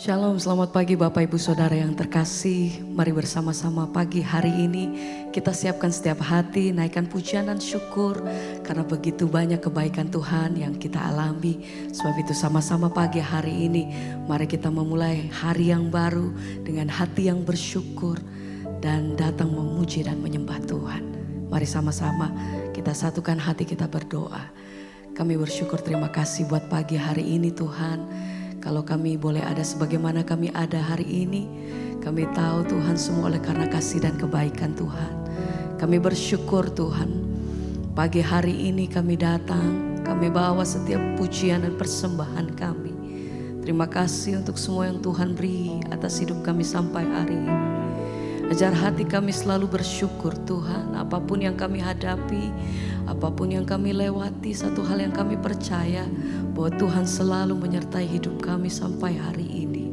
Shalom, selamat pagi Bapak Ibu Saudara yang terkasih. Mari bersama-sama pagi hari ini kita siapkan setiap hati, naikkan pujian dan syukur karena begitu banyak kebaikan Tuhan yang kita alami. Sebab itu sama-sama pagi hari ini mari kita memulai hari yang baru dengan hati yang bersyukur dan datang memuji dan menyembah Tuhan. Mari sama-sama kita satukan hati, kita berdoa. Kami bersyukur, terima kasih buat pagi hari ini Tuhan. Kalau kami boleh ada sebagaimana kami ada hari ini, kami tahu Tuhan semua oleh karena kasih dan kebaikan Tuhan. Kami bersyukur Tuhan, pagi hari ini kami datang, kami bawa setiap pujian dan persembahan kami. Terima kasih untuk semua yang Tuhan beri atas hidup kami sampai hari ini. Ajar hati kami selalu bersyukur Tuhan, apapun yang kami hadapi, apapun yang kami lewati, satu hal yang kami percaya bahwa Tuhan selalu menyertai hidup kami sampai hari ini.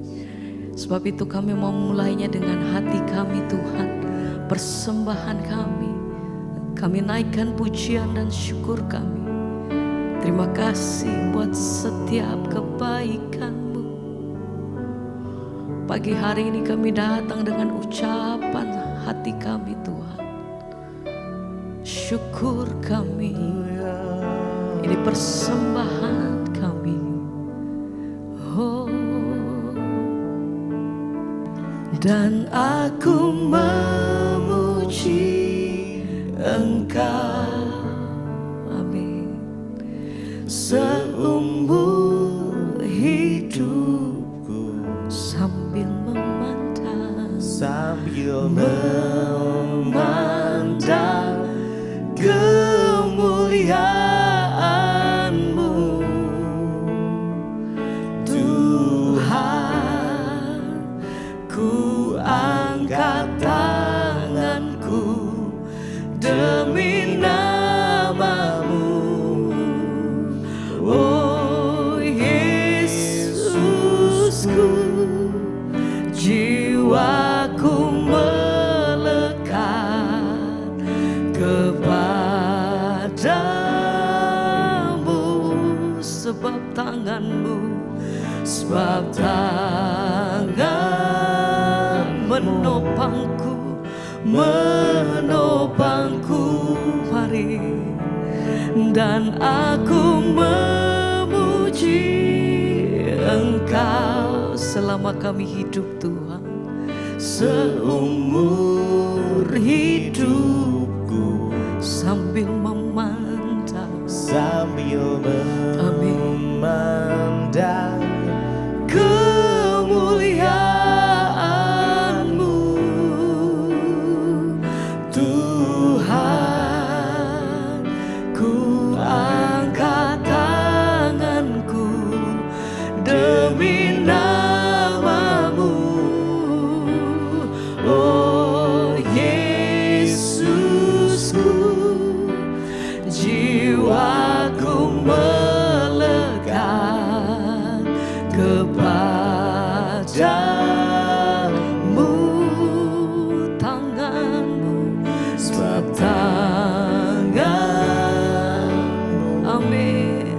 Sebab itu kami mau mulainya dengan hati kami Tuhan, persembahan kami naikkan pujian dan syukur kami. Terima kasih buat setiap kebaikan. Pagi hari ini kami datang dengan ucapan hati kami Tuhan. Syukur kami, ini persembahan kami. Oh, dan aku memuji Engkau, amin, seumur hidupku sambil memandang kemuliaan-Mu, Tuhan. Ku angkat tanganku demi nama-Mu, oh Yesusku. Jiwaku melekat kepadamu, sebab tangan-Mu, sebab tangan menopangku, mari. Dan aku memuji Engkau selama kami hidup Tuhan, seumur hidupku sambil memandang kemuliaan-Mu, Tuhan. Ku angkat tanganku demi nama-Mu, oh Yesusku. Jiwaku melekat kepadamu, tangan-Mu, sebab tangan-Mu, amin.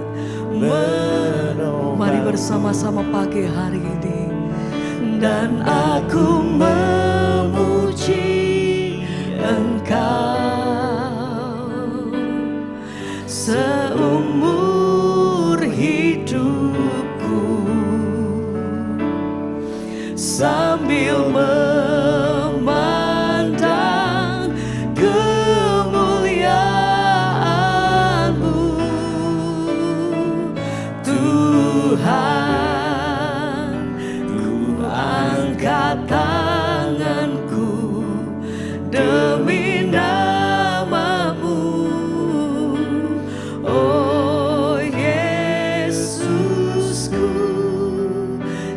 Mari bersama-sama pagi hari ini. Dan aku memuji Engkau seumur hidupku sambil memandang kemuliaan-Mu, Tuhan. Ku angkat tanganku demi nama-Mu, oh Yesusku.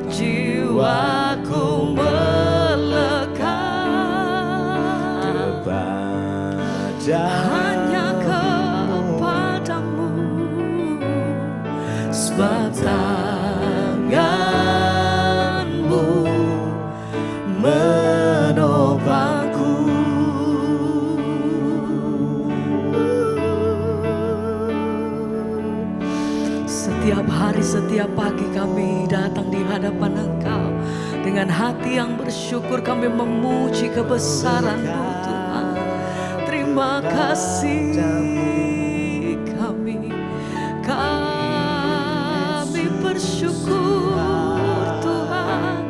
Jiwaku melekat hanya kepadamu, sebab tangan-Mu menopangku. Setiap hari, setiap pagi kami datang di hadapan Engkau Dengan hati yang bersyukur kami memuji kebesaran-Mu Tuhan. Terima kasih kami bersyukur Tuhan.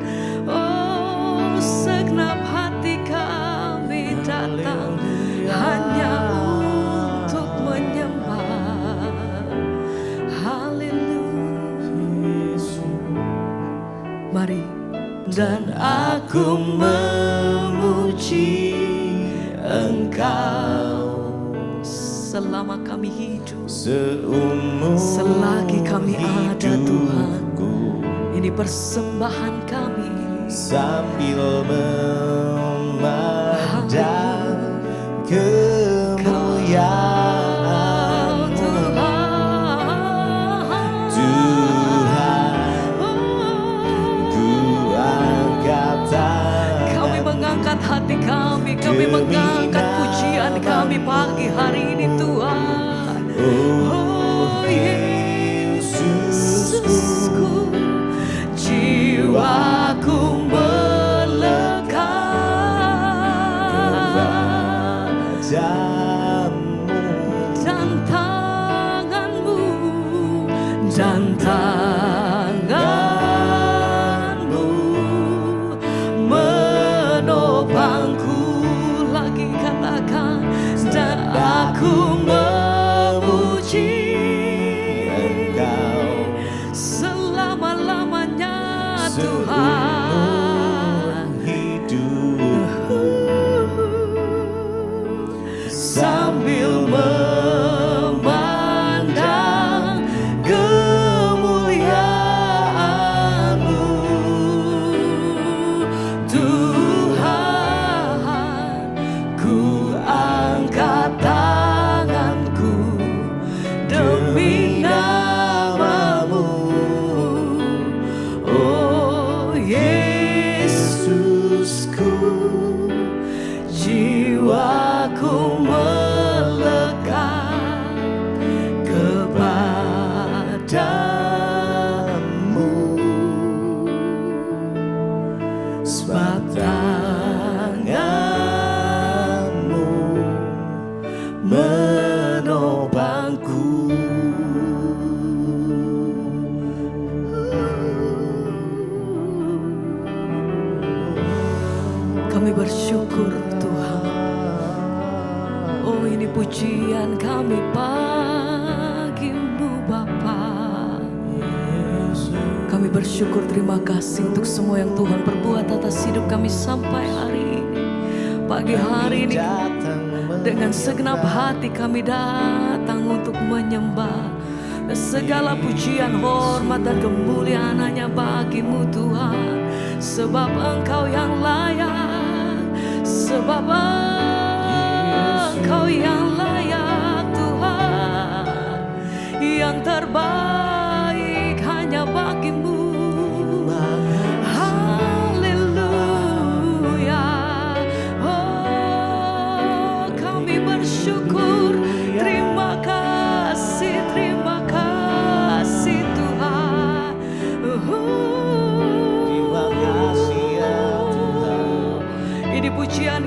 Oh, segenap hati kami datang hanya untuk menyembah. Haleluya. Mari. Dan aku memuji Engkau selama kami hidup, selagi kami ada Tuhan. Ini persembahan kami sambil memandang kemuliaan-Mu Tuhan. Ku angkat tangan, kami mengangkat hati kami mengangkat pujian kami pagi hari ini Tuhan. Oh Yesusku, jiwaku melekat dan tangan-Mu menopangku. Lagi katakan, dan aku memuji Engkau selama-lamanya Tuhan. seumur hidupku, Sambil memandang kemuliaan-Mu Tuhan, ku angkat tanganku demi nama-Mu. Oh Yesusku, jiwaku melekat kepadamu. Sebab tangan-Mu menopangku. Kami bersyukur Tuhan. Oh, ini pujian kami pagi-Mu Bapa. Kami bersyukur, terima kasih untuk semua yang Tuhan perbuat atas hidup kami sampai hari ini. Pagi hari ini dengan segenap hati kami datang untuk menyembah. Segala pujian, hormat dan kemuliaan hanya bagi-Mu Tuhan. Sebab Engkau yang layak, sebab Engkau yang layak Tuhan. Yang terbaik hanya bagi-Mu. Haleluya. Oh, kami bersyukur. Terima kasih Tuhan. terima kasih ya Tuhan. Ini pujian,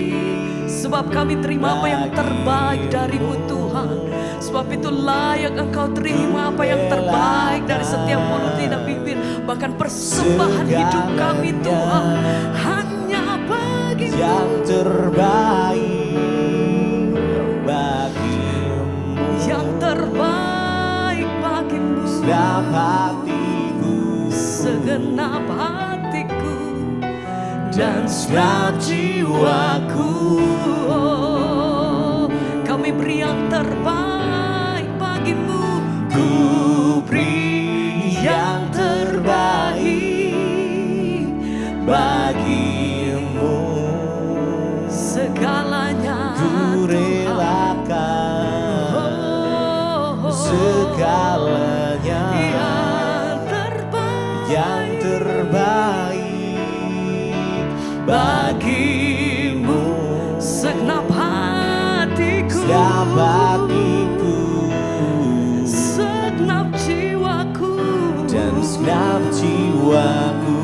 sebab kami terima apa yang terbaik dari-Mu Tuhan. Sebab itu layak Engkau terima apa yang terbaik dari setiap mulut, lidah, bibir, bahkan persembahan hidup kami Tuhan. Hanya bagi-Mu Yang terbaik bagi-Mu, yang terbaik bagi-Mu. segenap hatiku, Segenap hatiku dan segenap jiwaku. Oh, kami beri yang terbaik bagi-Mu. Ku beri yang terbaik bagi-Mu. Segalanya ku Tuhan. relakan segalanya yang terbaik bagi-Mu. Segenap hatiku, segenap hatiku segenap jiwaku dan segenap jiwaku.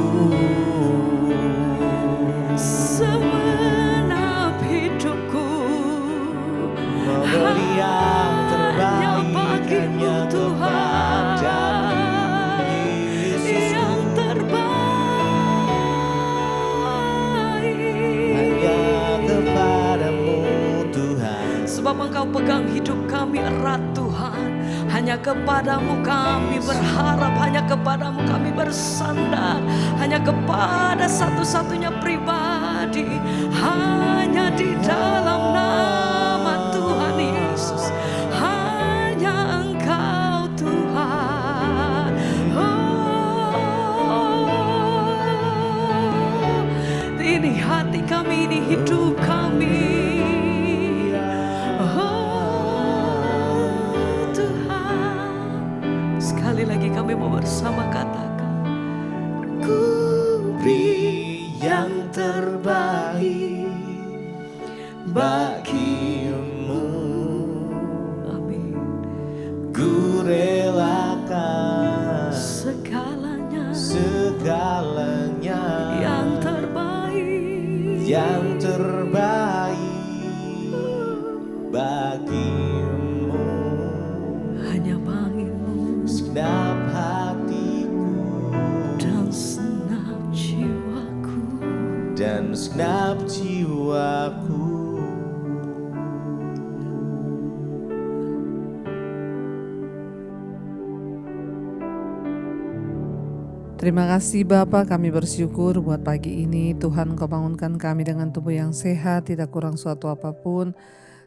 sebab Engkau pegang hidup kami erat Tuhan. Hanya kepadamu kami berharap, hanya kepadamu kami bersandar, hanya kepada satu-satunya pribadi, hanya di dalam nama Tuhan Yesus. Hanya Engkau Tuhan. Ini hati kami, ini hidup kami. Sekali lagi kami mau bersama katakan, Ku beri yang terbaik bagimu. amin. Ku relakan Segalanya yang terbaik bagimu. hanya bagimu Segenap hatiku dan segenap jiwaku. dan segenap jiwaku. Terima kasih Bapa, kami bersyukur buat pagi ini. Tuhan, Kau bangunkan kami dengan tubuh yang sehat, tidak kurang suatu apapun.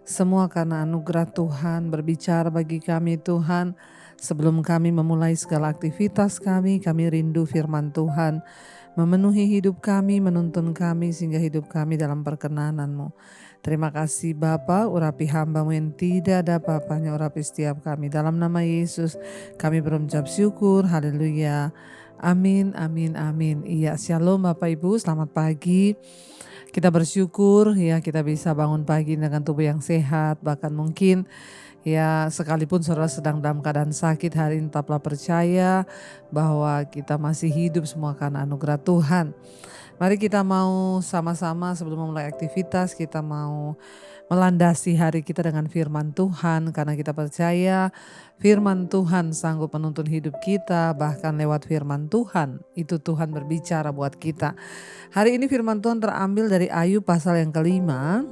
Semua karena anugerah Tuhan berbicara bagi kami Tuhan. Sebelum kami memulai segala aktivitas kami rindu firman Tuhan. Memenuhi hidup kami, menuntun kami sehingga hidup kami dalam perkenanan-Mu. Terima kasih Bapa, urapi hamba-Mu yang tidak ada apa-apanya, urapi setiap kami. Dalam nama Yesus kami berucap syukur, haleluya. Amin, amin, amin. Iya, shalom Bapak Ibu, selamat pagi. Kita bersyukur ya kita bisa bangun pagi dengan tubuh yang sehat. Bahkan mungkin ya sekalipun saudara sedang dalam keadaan sakit hari ini, tetaplah percaya bahwa kita masih hidup semua karena anugerah Tuhan. Mari kita mau sama-sama sebelum memulai aktivitas kita mau melandasi hari kita dengan firman Tuhan, karena kita percaya firman Tuhan sanggup menuntun hidup kita. Bahkan lewat firman Tuhan itu Tuhan berbicara buat kita. Hari ini firman Tuhan terambil dari Ayub pasal yang kelima.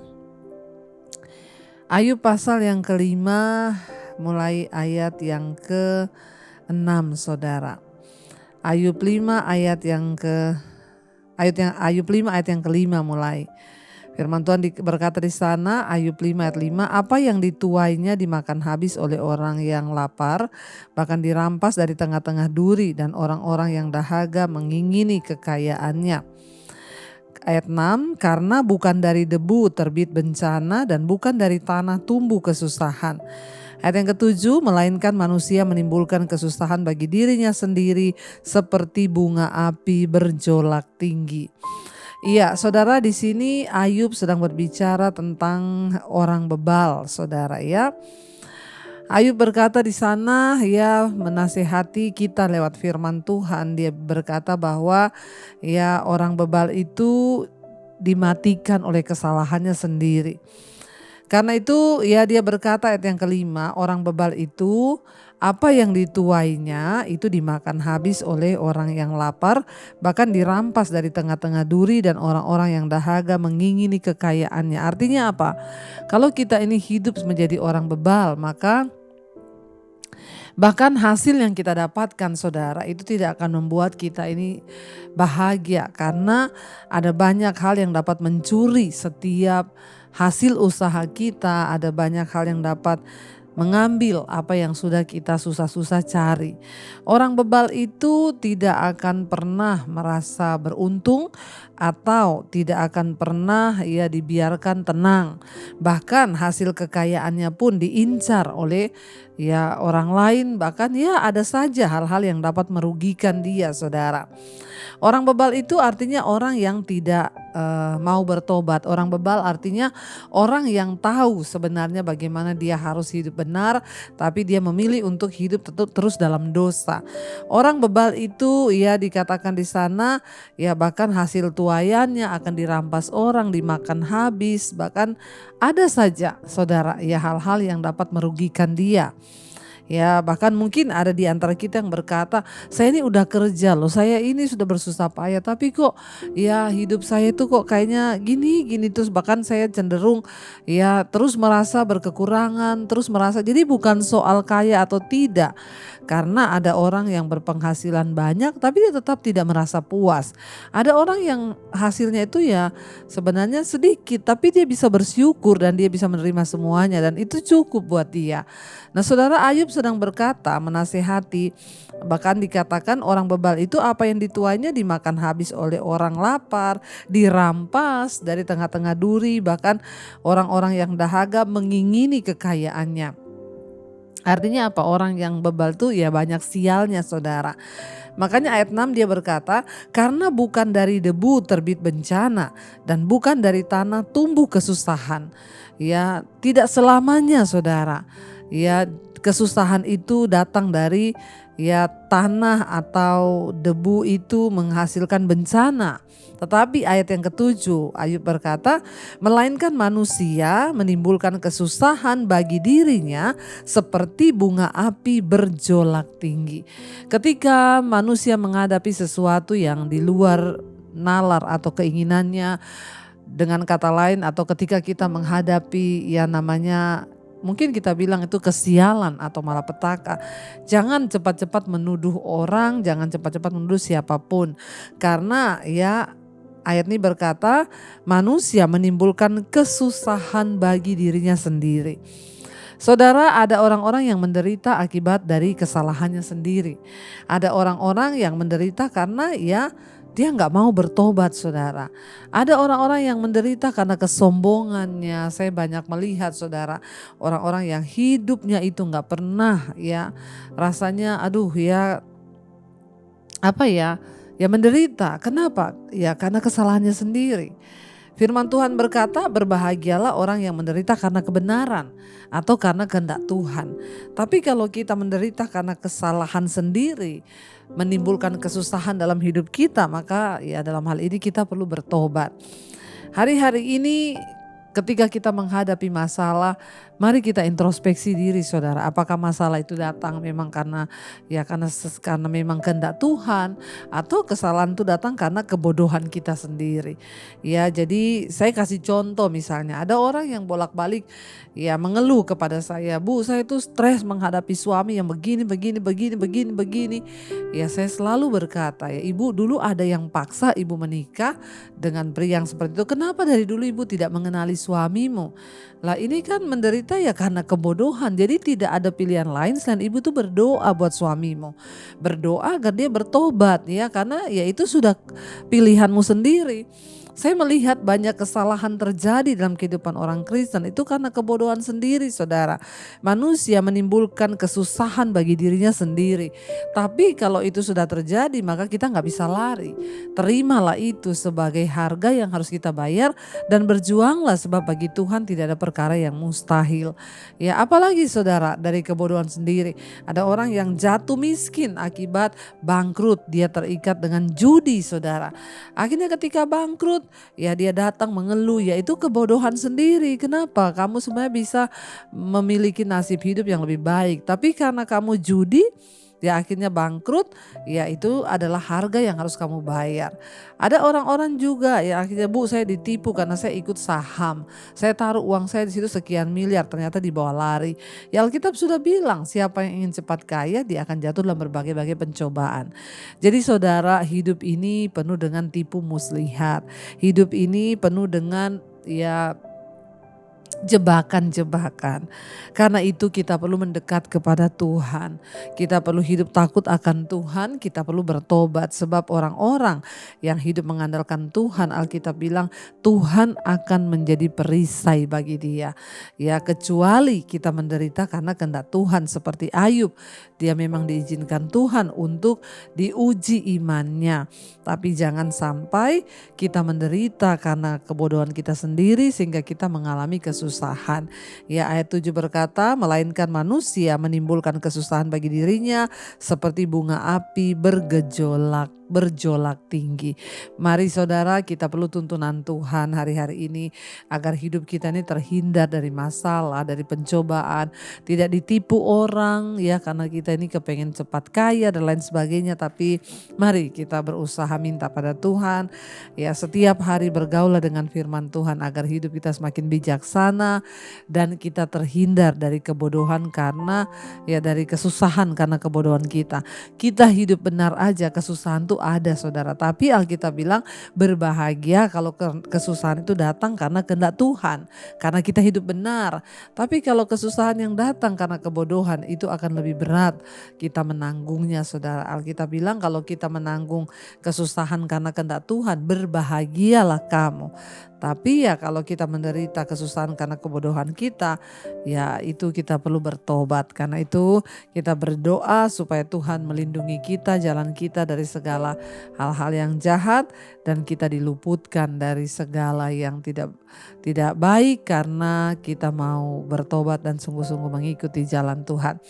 Ayub pasal yang kelima mulai ayat yang ke-6 saudara. Ayub 5 ayat yang kelima mulai. Firman Tuhan berkata di sana, Ayub 5 ayat 5, apa yang dituainya dimakan habis oleh orang yang lapar, bahkan dirampas dari tengah-tengah duri, dan orang-orang yang dahaga mengingini kekayaannya. Ayat 6, karena bukan dari debu terbit bencana dan bukan dari tanah tumbuh kesusahan. Ayat yang ke-7, melainkan manusia menimbulkan kesusahan bagi dirinya sendiri seperti bunga api berjolak tinggi. Iya, saudara, di sini Ayub sedang berbicara tentang orang bebal, saudara ya. Ayub berkata di sana, ya menasihati kita lewat firman Tuhan. Dia berkata bahwa ya orang bebal itu dimatikan oleh kesalahannya sendiri. Karena itu ya dia berkata ayat yang kelima, orang bebal itu apa yang dituainya itu dimakan habis oleh orang yang lapar, bahkan dirampas dari tengah-tengah duri, dan orang-orang yang dahaga mengingini kekayaannya. Artinya apa? Kalau kita ini hidup menjadi orang bebal, maka bahkan hasil yang kita dapatkan saudara itu tidak akan membuat kita ini bahagia, karena ada banyak hal yang dapat mencuri setiap hasil usaha kita. Ada banyak hal yang dapat mengambil apa yang sudah kita susah-susah cari. Orang bebal itu tidak akan pernah merasa beruntung atau tidak akan pernah ia dibiarkan tenang. Bahkan hasil kekayaannya pun diincar oleh ya orang lain, bahkan ya ada saja hal-hal yang dapat merugikan dia, saudara. Orang bebal itu artinya orang yang tidak mau bertobat. Orang bebal artinya orang yang tahu sebenarnya bagaimana dia harus hidup benar, tapi dia memilih untuk hidup terus dalam dosa. Orang bebal itu ya dikatakan di sana ya bahkan hasil tuaiannya akan dirampas orang, dimakan habis, bahkan ada saja saudara ya hal-hal yang dapat merugikan dia. Ya, bahkan mungkin ada di antara kita yang berkata, saya ini udah kerja loh, saya ini sudah bersusah payah, tapi kok ya hidup saya itu kok kayaknya gini-gini, terus bahkan saya cenderung ya terus merasa berkekurangan, terus merasa, jadi bukan soal kaya atau tidak. Karena ada orang yang berpenghasilan banyak tapi dia tetap tidak merasa puas. Ada orang yang hasilnya itu ya sebenarnya sedikit tapi dia bisa bersyukur dan dia bisa menerima semuanya dan itu cukup buat dia. Nah, Saudara, Ayub sedang berkata, menasehati, bahkan dikatakan orang bebal itu apa yang dituainya dimakan habis oleh orang lapar, dirampas dari tengah-tengah duri, bahkan orang-orang yang dahaga mengingini kekayaannya. Artinya apa? Orang yang bebal tuh ya banyak sialnya, Saudara. Makanya ayat 6 dia berkata, karena bukan dari debu terbit bencana dan bukan dari tanah tumbuh kesusahan. Ya, tidak selamanya, Saudara. Ya, kesusahan itu datang dari ya tanah atau debu itu menghasilkan bencana. Tetapi ayat yang ketujuh, Ayub berkata, melainkan manusia menimbulkan kesusahan bagi dirinya seperti bunga api berjolak tinggi. Ketika manusia menghadapi sesuatu yang di luar nalar atau keinginannya, dengan kata lain, atau ketika kita menghadapi ya namanya mungkin kita bilang itu kesialan atau malapetaka, jangan cepat-cepat menuduh orang, jangan cepat-cepat menuduh siapapun. Karena ya ayat ini berkata manusia menimbulkan kesusahan bagi dirinya sendiri. Saudara, ada orang-orang yang menderita akibat dari kesalahannya sendiri. Ada orang-orang yang menderita karena ya dia nggak mau bertobat, Saudara. Ada orang-orang yang menderita karena kesombongannya. Saya banyak melihat, Saudara, orang-orang yang hidupnya itu nggak pernah ya rasanya aduh ya apa ya menderita. Kenapa? Ya karena kesalahannya sendiri. Firman Tuhan berkata, berbahagialah orang yang menderita karena kebenaran atau karena kehendak Tuhan. Tapi kalau kita menderita karena kesalahan sendiri, menimbulkan kesusahan dalam hidup kita, maka ya dalam hal ini kita perlu bertobat. Hari-hari ini ketika kita menghadapi masalah, mari kita introspeksi diri, Saudara. Apakah masalah itu datang memang karena memang kehendak Tuhan, atau kesalahan itu datang karena kebodohan kita sendiri. Ya, jadi saya kasih contoh, misalnya ada orang yang bolak-balik ya mengeluh kepada saya, "Bu, saya itu stres menghadapi suami yang begini. Ya, saya selalu berkata, ya Ibu, dulu ada yang paksa Ibu menikah dengan pria yang seperti itu. Kenapa dari dulu Ibu tidak mengenali suamimu? Lah ini kan menderita ya karena kebodohan. Jadi tidak ada pilihan lain selain Ibu tuh berdoa buat suamimu. Berdoa agar dia bertobat ya, karena ya itu sudah pilihanmu sendiri." Saya melihat banyak kesalahan terjadi dalam kehidupan orang Kristen itu karena kebodohan sendiri, Saudara. Manusia menimbulkan kesusahan bagi dirinya sendiri. Tapi kalau itu sudah terjadi maka kita nggak bisa lari. Terimalah itu sebagai harga yang harus kita bayar dan berjuanglah, sebab bagi Tuhan tidak ada perkara yang mustahil. Ya, apalagi Saudara, dari kebodohan sendiri. Ada orang yang jatuh miskin akibat bangkrut, dia terikat dengan judi, Saudara. Akhirnya ketika bangkrut, ya dia datang mengeluh, ya itu kebodohan sendiri. Kenapa? Kamu sebenarnya bisa memiliki nasib hidup yang lebih baik, tapi karena kamu judi, ya akhirnya bangkrut, ya itu adalah harga yang harus kamu bayar. Ada orang-orang juga ya akhirnya, "Bu, saya ditipu karena saya ikut saham. Saya taruh uang saya di situ sekian miliar, ternyata dibawa lari." Ya Alkitab sudah bilang, siapa yang ingin cepat kaya dia akan jatuh dalam berbagai-bagai pencobaan. Jadi Saudara, hidup ini penuh dengan tipu muslihat. Hidup ini penuh dengan ya jebakan-jebakan. Karena itu kita perlu mendekat kepada Tuhan. Kita perlu hidup takut akan Tuhan, kita perlu bertobat. Sebab orang-orang yang hidup mengandalkan Tuhan, Alkitab bilang Tuhan akan menjadi perisai bagi dia. Ya, kecuali kita menderita karena kehendak Tuhan seperti Ayub. Dia memang diizinkan Tuhan untuk diuji imannya. Tapi jangan sampai kita menderita karena kebodohan kita sendiri sehingga kita mengalami kesusahan. Ya, ayat 7 berkata, melainkan manusia menimbulkan kesusahan bagi dirinya seperti bunga api bergejolak berjolak tinggi. Mari saudara, kita perlu tuntunan Tuhan hari-hari ini agar hidup kita ini terhindar dari masalah, dari pencobaan, tidak ditipu orang ya, karena kita ini kepengen cepat kaya dan lain sebagainya. Tapi mari kita berusaha minta pada Tuhan ya, setiap hari bergaul dengan firman Tuhan agar hidup kita semakin bijaksana dan kita terhindar dari kebodohan karena ya, dari kesusahan karena kebodohan kita. Kita hidup benar aja, kesusahan tuh ada saudara. Tapi Alkitab bilang berbahagia kalau kesusahan itu datang karena kehendak Tuhan, karena kita hidup benar. Tapi kalau kesusahan yang datang karena kebodohan, itu akan lebih berat kita menanggungnya saudara. Alkitab bilang kalau kita menanggung kesusahan karena kehendak Tuhan, berbahagialah kamu. Tapi ya kalau kita menderita kesusahan karena kebodohan kita, ya itu kita perlu bertobat. Karena itu kita berdoa supaya Tuhan melindungi kita, jalan kita dari segala hal-hal yang jahat, dan kita diluputkan dari segala yang tidak baik karena kita mau bertobat dan sungguh-sungguh mengikuti jalan Tuhan.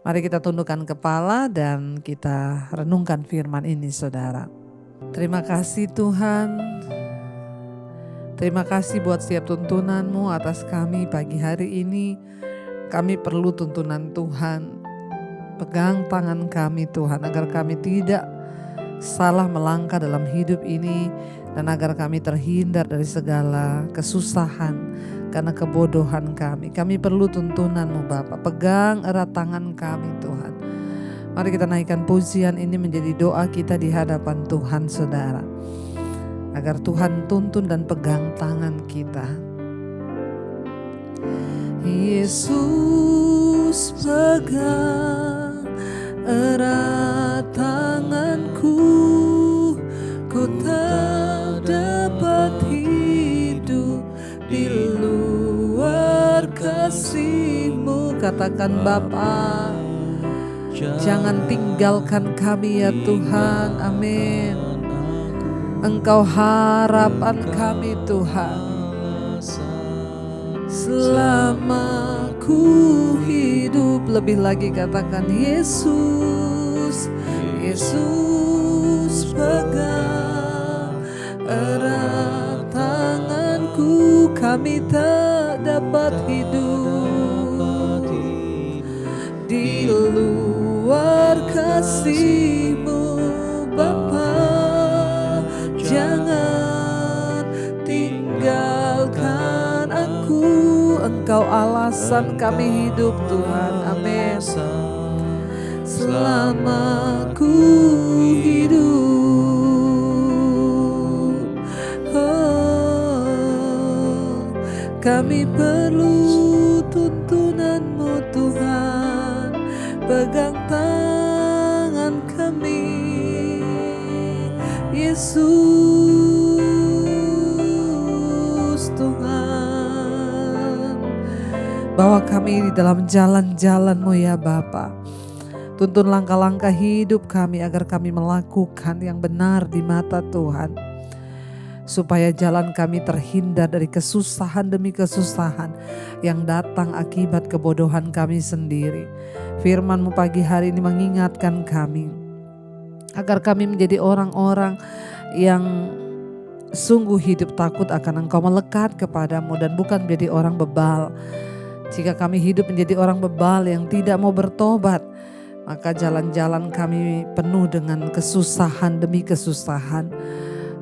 Mari kita tundukkan kepala dan kita renungkan firman ini saudara. Terima kasih Tuhan. Terima kasih buat setiap tuntunan-Mu atas kami pagi hari ini. Kami perlu tuntunan Tuhan. Pegang tangan kami Tuhan agar kami tidak salah melangkah dalam hidup ini, dan agar kami terhindar dari segala kesusahan karena kebodohan kami. Kami perlu tuntunan-Mu Bapa. Pegang erat tangan kami Tuhan. Mari kita naikkan pujian ini menjadi doa kita di hadapan Tuhan saudara. Agar Tuhan tuntun dan pegang tangan kita. Yesus pegang erat tanganku, ku tak dapat hidup di luar kasih-Mu. Katakan Bapa, jangan tinggalkan kami ya Tuhan. Amin. Engkau harapan kami Tuhan. Selama ku hidup, lebih lagi katakan Yesus. Yesus pegang erat tanganku, kami tak dapat hidup di luar kasih-Mu Bapa. Jangan tinggalkan aku, Engkau alasan kami hidup Tuhan. Amin. Selama ku hidup, kami perlu tuntunan-Mu Tuhan. Pegang tangan kami Yesus Tuhan. Bawa kami di dalam jalan-jalan-Mu ya Bapa. Tuntun langkah-langkah hidup kami agar kami melakukan yang benar di mata Tuhan. Supaya jalan kami terhindar dari kesusahan demi kesusahan yang datang akibat kebodohan kami sendiri. Firman-Mu pagi hari ini mengingatkan kami agar kami menjadi orang-orang yang sungguh hidup takut akan Engkau, melekat kepadamu dan bukan menjadi orang bebal. Jika kami hidup menjadi orang bebal yang tidak mau bertobat, maka jalan-jalan kami penuh dengan kesusahan demi kesusahan.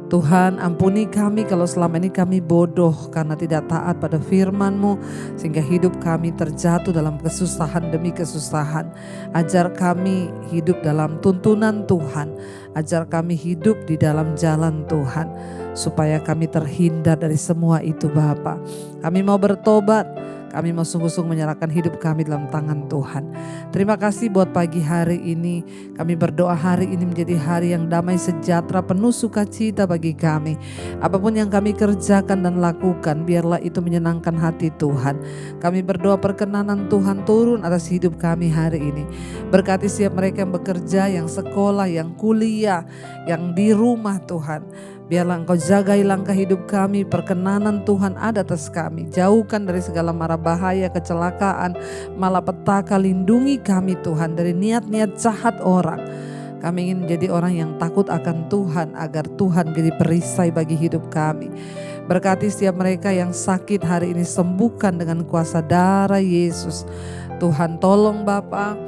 Tuhan, ampuni kami kalau selama ini kami bodoh karena tidak taat pada firman-Mu, sehingga hidup kami terjatuh dalam kesusahan demi kesusahan. Ajar kami hidup dalam tuntunan Tuhan, ajar kami hidup di dalam jalan Tuhan, supaya kami terhindar dari semua itu Bapa. Kami mau bertobat, kami mau sungguh-sungguh menyerahkan hidup kami dalam tangan Tuhan. Terima kasih buat pagi hari ini. Kami berdoa hari ini menjadi hari yang damai sejahtera, penuh sukacita bagi kami. Apapun yang kami kerjakan dan lakukan, biarlah itu menyenangkan hati Tuhan. Kami berdoa perkenanan Tuhan turun atas hidup kami hari ini. Berkati setiap mereka yang bekerja, yang sekolah, yang kuliah, yang di rumah Tuhan. Biarlah Engkau jagai langkah hidup kami, perkenanan Tuhan ada atas kami. Jauhkan dari segala mara bahaya, kecelakaan, malapetaka. Lindungi kami Tuhan dari niat-niat jahat orang. Kami ingin menjadi orang yang takut akan Tuhan, agar Tuhan jadi perisai bagi hidup kami. Berkati setiap mereka yang sakit hari ini, sembuhkan dengan kuasa darah Yesus. Tuhan tolong Bapa,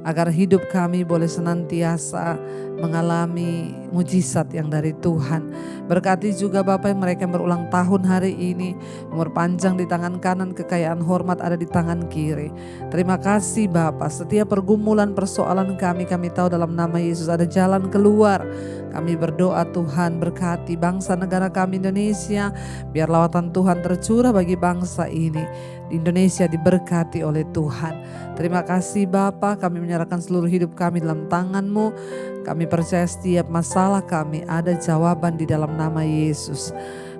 agar hidup kami boleh senantiasa mengalami mujizat yang dari Tuhan. Berkati juga Bapa yang mereka yang berulang tahun hari ini, umur panjang di tangan kanan, kekayaan hormat ada di tangan kiri. Terima kasih Bapa, setiap pergumulan persoalan kami tahu dalam nama Yesus ada jalan keluar. Kami berdoa Tuhan berkati bangsa negara kami Indonesia, biar lawatan Tuhan tercurah bagi bangsa ini. Indonesia diberkati oleh Tuhan. Terima kasih Bapa, kami menyerahkan seluruh hidup kami dalam tangan-Mu. Kami percaya setiap masalah kami ada jawaban di dalam nama Yesus.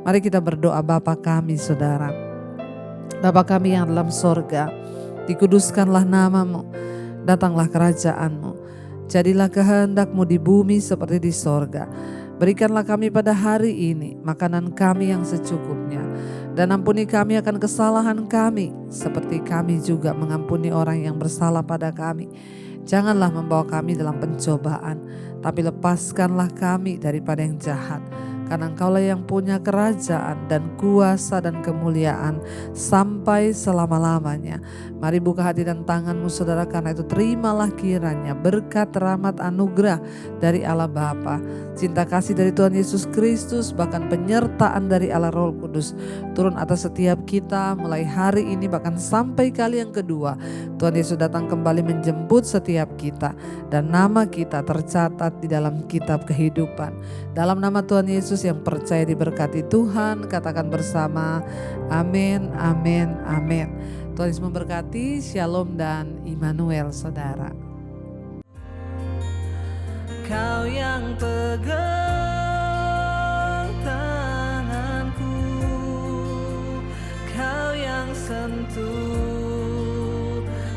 Mari kita berdoa. Bapa kami Saudara, Bapa kami yang dalam sorga, dikuduskanlah nama-Mu, datanglah kerajaan-Mu, jadilah kehendak-Mu di bumi seperti di sorga. Berikanlah kami pada hari ini makanan kami yang secukupnya, dan ampuni kami akan kesalahan kami, seperti kami juga mengampuni orang yang bersalah pada kami. Janganlah membawa kami dalam pencobaan, tapi lepaskanlah kami daripada yang jahat. Karena Engkaulah yang punya kerajaan dan kuasa dan kemuliaan sampai selama-lamanya. Mari buka hati dan tangan-Mu Saudara, karena itu terimalah kiranya berkat, rahmat, anugerah dari Allah Bapa, cinta kasih dari Tuhan Yesus Kristus, bahkan penyertaan dari Allah Roh Kudus turun atas setiap kita mulai hari ini bahkan sampai kali yang kedua. Tuhan Yesus datang kembali menjemput setiap kita, dan nama kita tercatat di dalam kitab kehidupan. Dalam nama Tuhan Yesus yang percaya diberkati Tuhan, katakan bersama amin, amin, amin. Tuhan Yesus memberkati. Shalom dan Immanuel Saudara. Kau yang pegang tanganku, Kau yang sentuh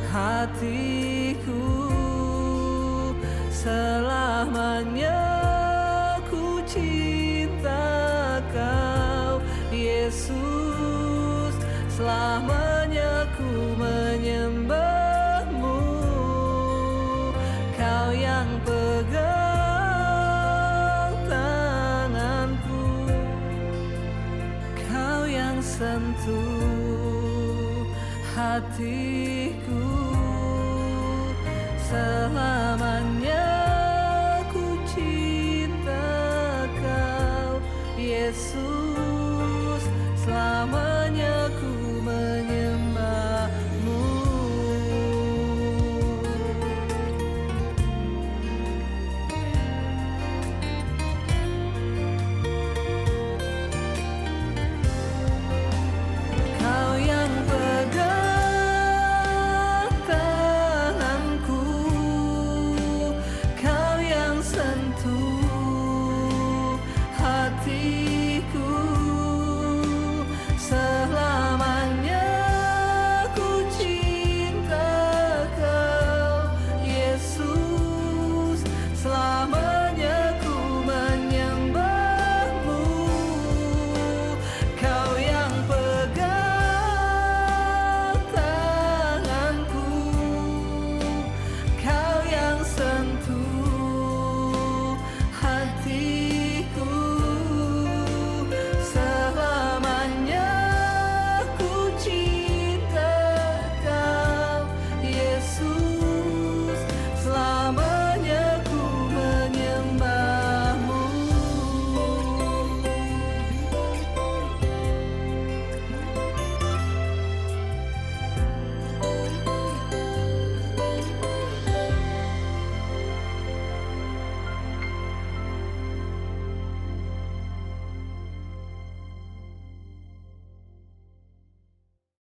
hatiku, selamanya ku cinta Kau Yesus, selamanya ku menyembah-Mu. Kau yang pegang tanganku, Kau yang sentuh hatiku, selamanya